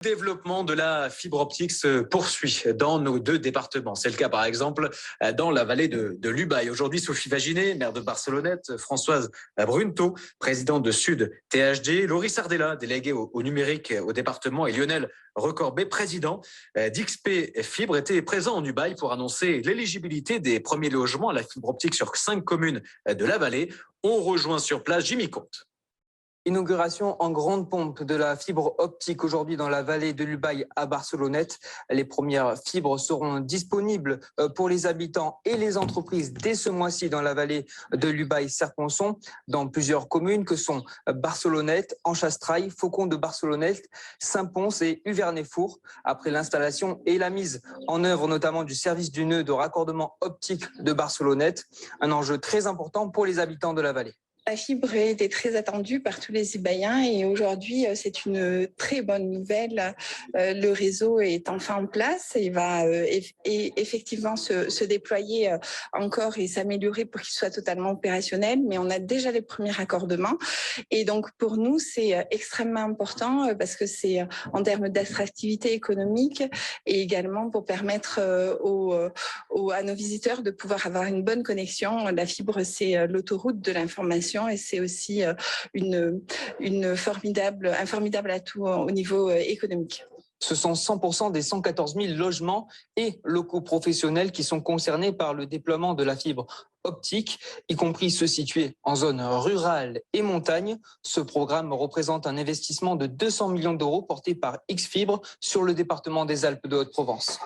Le développement de la fibre optique se poursuit dans nos deux départements. C'est le cas, par exemple, dans la vallée de l'Ubaye. Aujourd'hui, Sophie Vaginet, maire de Barcelonnette, Françoise Brunto, présidente de Sud THD, Laurie Sardella, déléguée au numérique au département, et Lionel Recorbet, président d'XP Fibre, étaient présents en Ubaye pour annoncer l'éligibilité des premiers logements à la fibre optique sur 5 communes de la vallée. On rejoint sur place Jimmy Comte. Inauguration en grande pompe de la fibre optique aujourd'hui dans la vallée de l'Ubaye à Barcelonnette. Les premières fibres seront disponibles pour les habitants et les entreprises dès ce mois-ci dans la vallée de l'Ubaye-Serponçon, dans plusieurs communes que sont Barcelonnette, Anchastraille, Faucon de Barcelonnette, Saint-Pons et Uvernay-Four. Après l'installation et la mise en œuvre notamment du service du nœud de raccordement optique de Barcelonnette, un enjeu très important pour les habitants de la vallée. La fibre était très attendue par tous les Ubayens et aujourd'hui, c'est une très bonne nouvelle. Le réseau est enfin en place et va effectivement se déployer encore et s'améliorer pour qu'il soit totalement opérationnel. Mais on a déjà les premiers raccordements. Et donc, pour nous, c'est extrêmement important parce que c'est en termes d'attractivité économique et également pour permettre à nos visiteurs de pouvoir avoir une bonne connexion. La fibre, c'est l'autoroute de l'information. Et c'est aussi un formidable atout au niveau économique. Ce sont 100% des 114 000 logements et locaux professionnels qui sont concernés par le déploiement de la fibre optique, y compris ceux situés en zone rurale et montagne. Ce programme représente un investissement de 200 millions d'euros porté par X-Fibre sur le département des Alpes de Haute-Provence.